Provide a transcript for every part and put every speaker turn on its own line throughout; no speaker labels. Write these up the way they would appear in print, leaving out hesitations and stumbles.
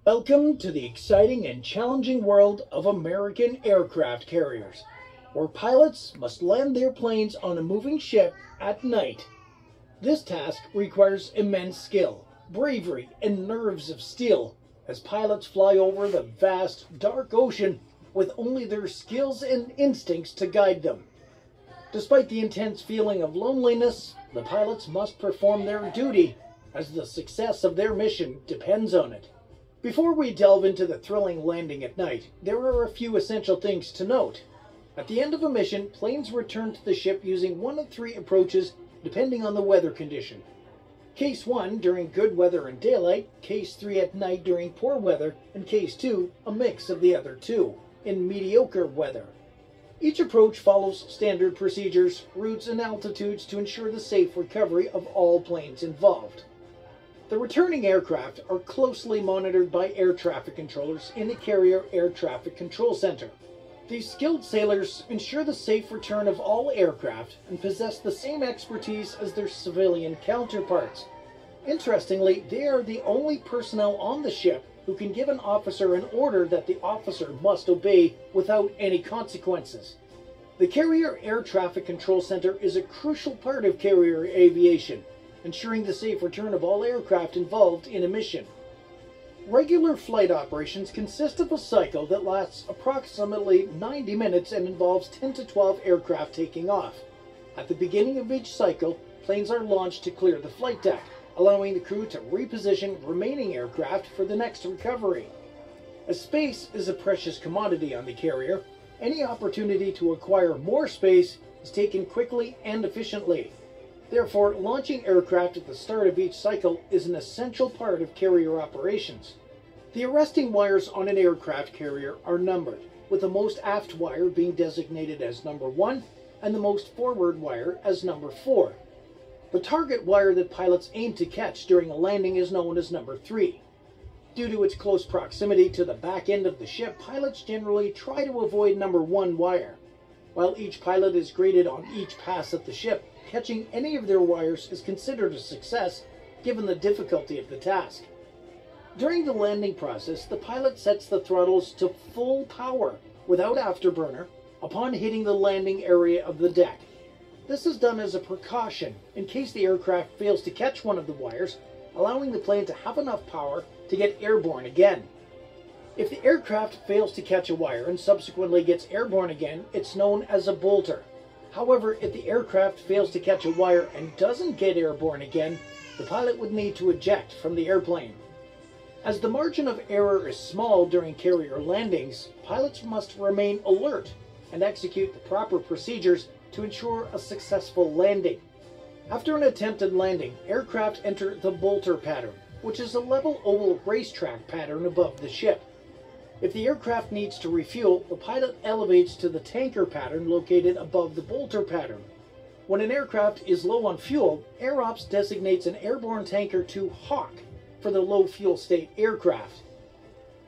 Welcome to the exciting and challenging world of American aircraft carriers, where pilots must land their planes on a moving ship at night. This task requires immense skill, bravery, and nerves of steel as pilots fly over the vast, dark ocean with only their skills and instincts to guide them. Despite the intense feeling of loneliness, the pilots must perform their duty as the success of their mission depends on it. Before we delve into the thrilling landing at night, there are a few essential things to note. At the end of a mission, planes return to the ship using one of three approaches depending on the weather condition. Case 1 during good weather and daylight, Case 3 at night during poor weather, and Case 2 a mix of the other two in mediocre weather. Each approach follows standard procedures, routes, and altitudes to ensure the safe recovery of all planes involved. The returning aircraft are closely monitored by air traffic controllers in the Carrier Air Traffic Control Center. These skilled sailors ensure the safe return of all aircraft and possess the same expertise as their civilian counterparts. Interestingly, they are the only personnel on the ship who can give an officer an order that the officer must obey without any consequences. The Carrier Air Traffic Control Center is a crucial part of carrier aviation, ensuring the safe return of all aircraft involved in a mission. Regular flight operations consist of a cycle that lasts approximately 90 minutes and involves 10 to 12 aircraft taking off. At the beginning of each cycle, planes are launched to clear the flight deck, allowing the crew to reposition remaining aircraft for the next recovery. As space is a precious commodity on the carrier, any opportunity to acquire more space is taken quickly and efficiently. Therefore, launching aircraft at the start of each cycle is an essential part of carrier operations. The arresting wires on an aircraft carrier are numbered, with the most aft wire being designated as number 1 and the most forward wire as number 4. The target wire that pilots aim to catch during a landing is known as number 3. Due to its close proximity to the back end of the ship, pilots generally try to avoid number 1 wire. While each pilot is graded on each pass at the ship, catching any of their wires is considered a success given the difficulty of the task. During the landing process, the pilot sets the throttles to full power without afterburner upon hitting the landing area of the deck. This is done as a precaution in case the aircraft fails to catch one of the wires, allowing the plane to have enough power to get airborne again. If the aircraft fails to catch a wire and subsequently gets airborne again, it's known as a bolter. However, if the aircraft fails to catch a wire and doesn't get airborne again, the pilot would need to eject from the airplane. As the margin of error is small during carrier landings, pilots must remain alert and execute the proper procedures to ensure a successful landing. After an attempted landing, aircraft enter the bolter pattern, which is a level oval racetrack pattern above the ship. If the aircraft needs to refuel, the pilot elevates to the tanker pattern located above the bolter pattern. When an aircraft is low on fuel, AirOps designates an airborne tanker to Hawk for the low fuel state aircraft.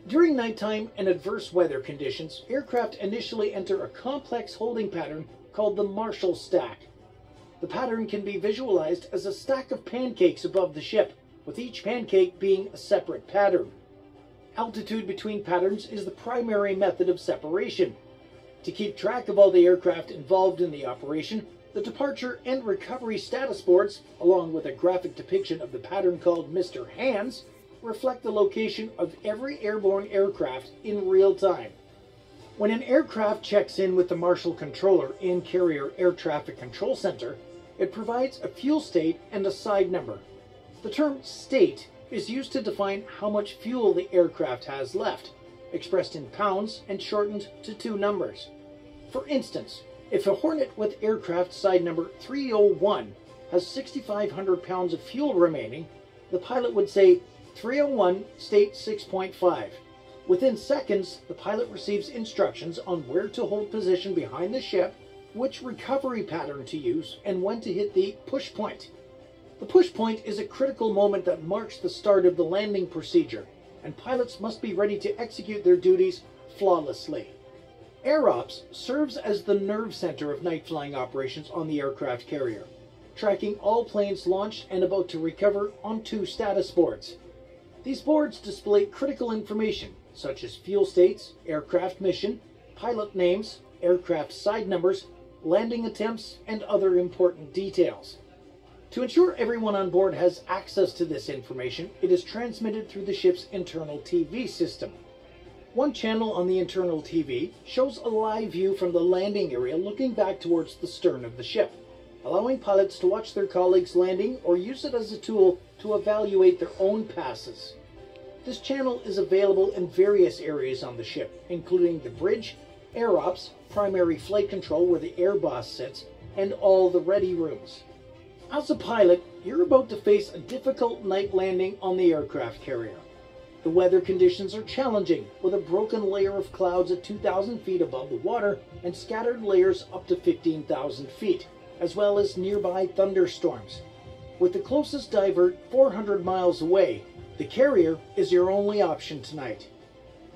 During nighttime and adverse weather conditions, aircraft initially enter a complex holding pattern called the Marshall Stack. The pattern can be visualized as a stack of pancakes above the ship, with each pancake being a separate pattern. Altitude between patterns is the primary method of separation. To keep track of all the aircraft involved in the operation, the departure and recovery status boards, along with a graphic depiction of the pattern called Mr. Hands, reflect the location of every airborne aircraft in real time. When an aircraft checks in with the Marshall controller in Carrier Air Traffic Control Center, it provides a fuel state and a side number. The term state is used to define how much fuel the aircraft has left, expressed in pounds and shortened to 2 numbers. For instance, if a Hornet with aircraft side number 301 has 6,500 pounds of fuel remaining, the pilot would say 301 state 6.5. Within seconds, the pilot receives instructions on where to hold position behind the ship, which recovery pattern to use, and when to hit the push point. The push point is a critical moment that marks the start of the landing procedure, and pilots must be ready to execute their duties flawlessly. AirOps serves as the nerve center of night flying operations on the aircraft carrier, tracking all planes launched and about to recover on 2 status boards. These boards display critical information such as fuel states, aircraft mission, pilot names, aircraft side numbers, landing attempts, and other important details. To ensure everyone on board has access to this information, it is transmitted through the ship's internal TV system. One channel on the internal TV shows a live view from the landing area looking back towards the stern of the ship, allowing pilots to watch their colleagues landing or use it as a tool to evaluate their own passes. This channel is available in various areas on the ship, including the bridge, air ops, primary flight control where the air boss sits, and all the ready rooms. As a pilot, you're about to face a difficult night landing on the aircraft carrier. The weather conditions are challenging, with a broken layer of clouds at 2,000 feet above the water and scattered layers up to 15,000 feet, as well as nearby thunderstorms. With the closest divert 400 miles away, the carrier is your only option tonight.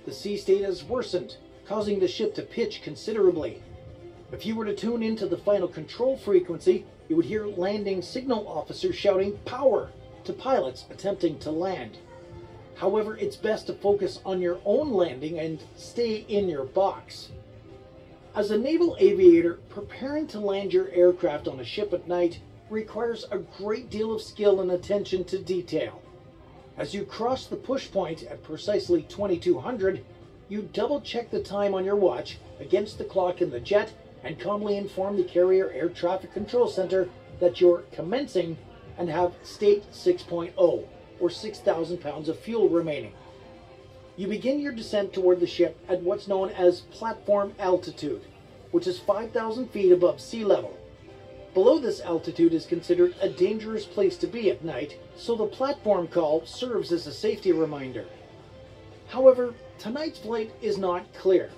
The sea state has worsened, causing the ship to pitch considerably. If you were to tune into the final control frequency, you would hear landing signal officers shouting "power" to pilots attempting to land. However, it's best to focus on your own landing and stay in your box. As a naval aviator, preparing to land your aircraft on a ship at night requires a great deal of skill and attention to detail. As you cross the push point at precisely 2200, you double-check the time on your watch against the clock in the jet and calmly inform the carrier air traffic control center that you're commencing and have state 6.0, or 6,000 pounds of fuel remaining. You begin your descent toward the ship at what's known as platform altitude, which is 5,000 feet above sea level. Below this altitude is considered a dangerous place to be at night, so the platform call serves as a safety reminder. However, tonight's flight is not clear.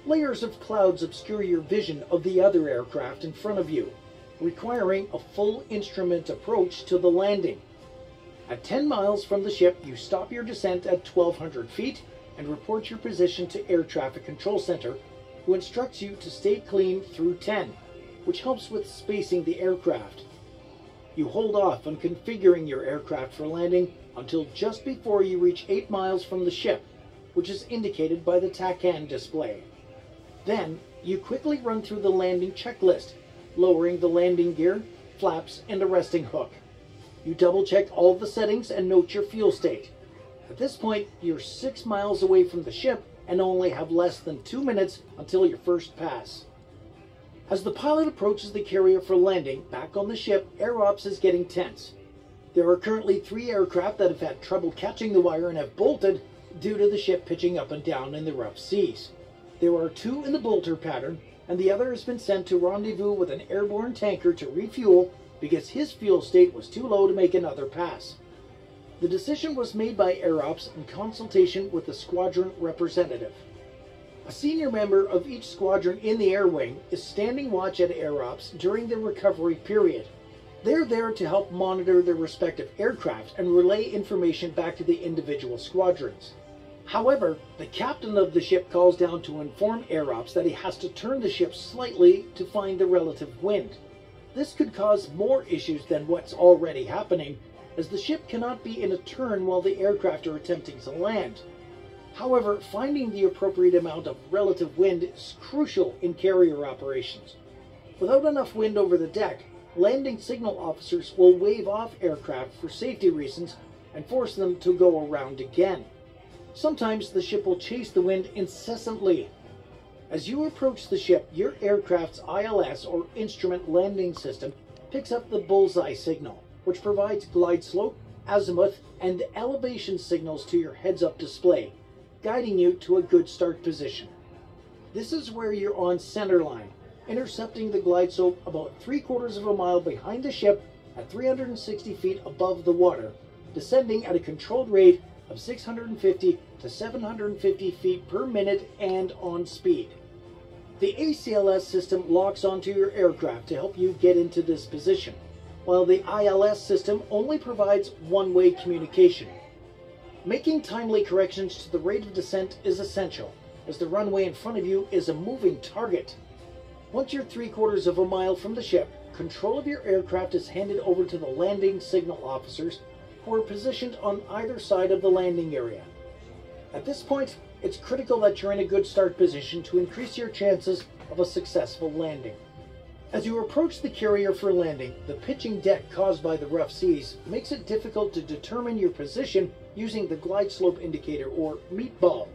Layers of clouds obscure your vision of the other aircraft in front of you, requiring a full instrument approach to the landing. At 10 miles from the ship, you stop your descent at 1,200 feet and report your position to Air Traffic Control Center, who instructs you to stay clean through 10, which helps with spacing the aircraft. You hold off on configuring your aircraft for landing until just before you reach 8 miles from the ship, which is indicated by the TACAN display. Then, you quickly run through the landing checklist, lowering the landing gear, flaps, and a resting hook. You double-check all the settings and note your fuel state. At this point, you're 6 miles away from the ship and only have less than 2 minutes until your first pass. As the pilot approaches the carrier for landing back on the ship, air ops is getting tense. There are currently 3 aircraft that have had trouble catching the wire and have bolted due to the ship pitching up and down in the rough seas. There are 2 in the bolter pattern, and the other has been sent to rendezvous with an airborne tanker to refuel because his fuel state was too low to make another pass. The decision was made by Air Ops in consultation with the squadron representative. A senior member of each squadron in the air wing is standing watch at Air Ops during the recovery period. They're there to help monitor their respective aircraft and relay information back to the individual squadrons. However, the captain of the ship calls down to inform Air Ops that he has to turn the ship slightly to find the relative wind. This could cause more issues than what's already happening, as the ship cannot be in a turn while the aircraft are attempting to land. However, finding the appropriate amount of relative wind is crucial in carrier operations. Without enough wind over the deck, landing signal officers will wave off aircraft for safety reasons and force them to go around again. Sometimes the ship will chase the wind incessantly. As you approach the ship, your aircraft's ILS, or Instrument Landing System, picks up the bullseye signal, which provides glide slope, azimuth, and elevation signals to your heads-up display, guiding you to a good start position. This is where you're on center line, intercepting the glide slope about 3/4 of a mile behind the ship at 360 feet above the water, descending at a controlled rate of 650 to 750 feet per minute and on speed. The ACLS system locks onto your aircraft to help you get into this position, while the ILS system only provides one-way communication. Making timely corrections to the rate of descent is essential, as the runway in front of you is a moving target. Once you're 3/4 of a mile from the ship, control of your aircraft is handed over to the landing signal officers, who are positioned on either side of the landing area. At this point, it's critical that you're in a good start position to increase your chances of a successful landing. As you approach the carrier for landing, the pitching deck caused by the rough seas makes it difficult to determine your position using the glide slope indicator, or meatball.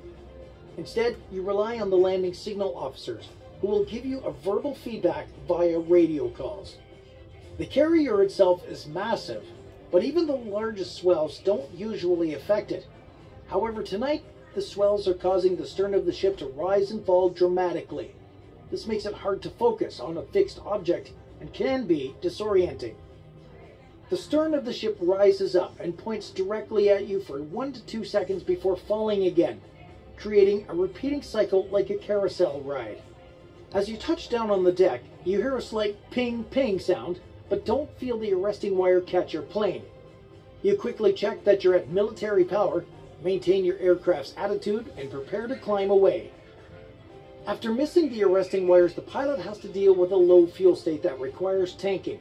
Instead, you rely on the landing signal officers, who will give you a verbal feedback via radio calls. The carrier itself is massive, but even the largest swells don't usually affect it. However, tonight, the swells are causing the stern of the ship to rise and fall dramatically. This makes it hard to focus on a fixed object and can be disorienting. The stern of the ship rises up and points directly at you for 1 to 2 seconds before falling again, creating a repeating cycle like a carousel ride. As you touch down on the deck, you hear a slight ping-ping sound, but don't feel the arresting wire catch your plane. You quickly check that you're at military power, maintain your aircraft's attitude, and prepare to climb away. After missing the arresting wires, the pilot has to deal with a low fuel state that requires tanking.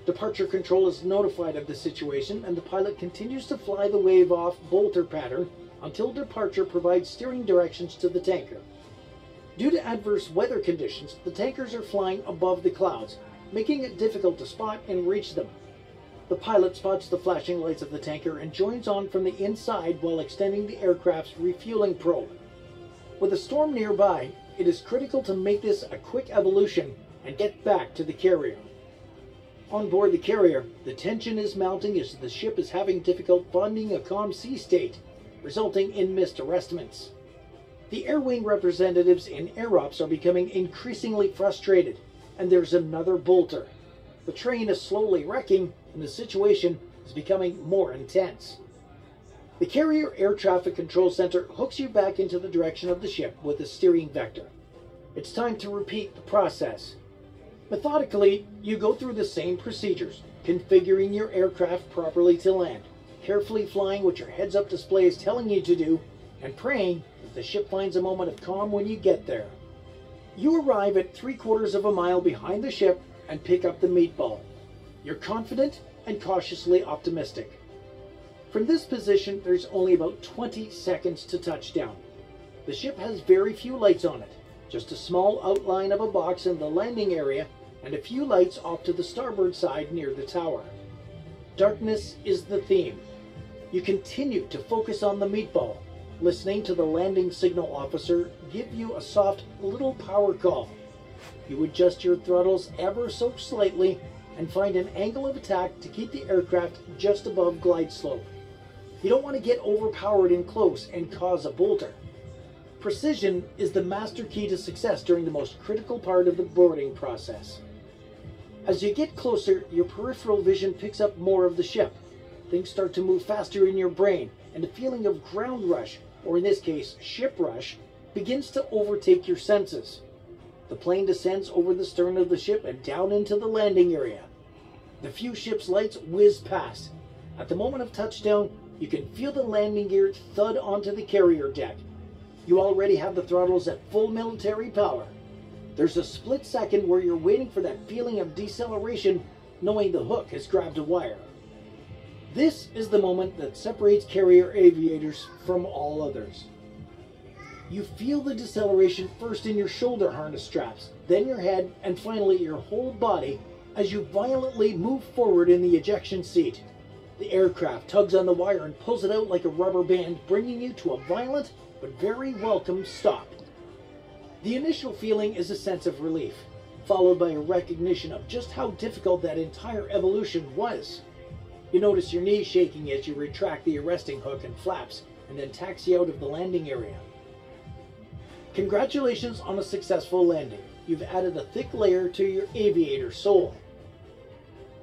Departure control is notified of the situation, and the pilot continues to fly the wave-off bolter pattern until departure provides steering directions to the tanker. Due to adverse weather conditions, the tankers are flying above the clouds, making it difficult to spot and reach them. The pilot spots the flashing lights of the tanker and joins on from the inside while extending the aircraft's refueling probe. With a storm nearby, it is critical to make this a quick evolution and get back to the carrier. On board the carrier, the tension is mounting as the ship is having difficulty finding a calm sea state, resulting in missed arrestments. The air wing representatives in air ops are becoming increasingly frustrated, and there's another bolter. The train is slowly wrecking, and the situation is becoming more intense. The Carrier Air Traffic Control Center hooks you back into the direction of the ship with a steering vector. It's time to repeat the process. Methodically, you go through the same procedures, configuring your aircraft properly to land, carefully flying what your heads-up display is telling you to do, and praying that the ship finds a moment of calm when you get there. You arrive at 3/4 of a mile behind the ship and pick up the meatball. You're confident and cautiously optimistic. From this position, there's only about 20 seconds to touchdown. The ship has very few lights on it, just a small outline of a box in the landing area and a few lights off to the starboard side near the tower. Darkness is the theme. You continue to focus on the meatball, listening to the landing signal officer give you a soft little power call. You adjust your throttles ever so slightly and find an angle of attack to keep the aircraft just above glide slope. You don't want to get overpowered in close and cause a bolter. Precision is the master key to success during the most critical part of the boarding process. As you get closer, your peripheral vision picks up more of the ship. Things start to move faster in your brain, and a feeling of ground rush, or in this case, ship rush, begins to overtake your senses. The plane descends over the stern of the ship and down into the landing area. The few ship's lights whiz past. At the moment of touchdown, you can feel the landing gear thud onto the carrier deck. You already have the throttles at full military power. There's a split second where you're waiting for that feeling of deceleration, knowing the hook has grabbed a wire. This is the moment that separates carrier aviators from all others. You feel the deceleration first in your shoulder harness straps, then your head, and finally your whole body as you violently move forward in the ejection seat. The aircraft tugs on the wire and pulls it out like a rubber band, bringing you to a violent but very welcome stop. The initial feeling is a sense of relief, followed by a recognition of just how difficult that entire evolution was. You notice your knees shaking as you retract the arresting hook and flaps, and then taxi out of the landing area. Congratulations on a successful landing. You've added a thick layer to your aviator soul.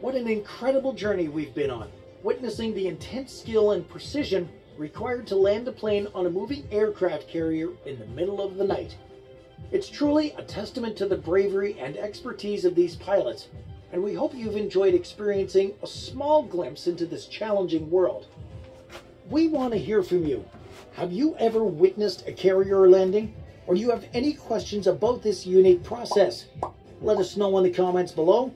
What an incredible journey we've been on, witnessing the intense skill and precision required to land a plane on a moving aircraft carrier in the middle of the night. It's truly a testament to the bravery and expertise of these pilots, and we hope you've enjoyed experiencing a small glimpse into this challenging world. We want to hear from you. Have you ever witnessed a carrier landing? Or do you have any questions about this unique process? Let us know in the comments below.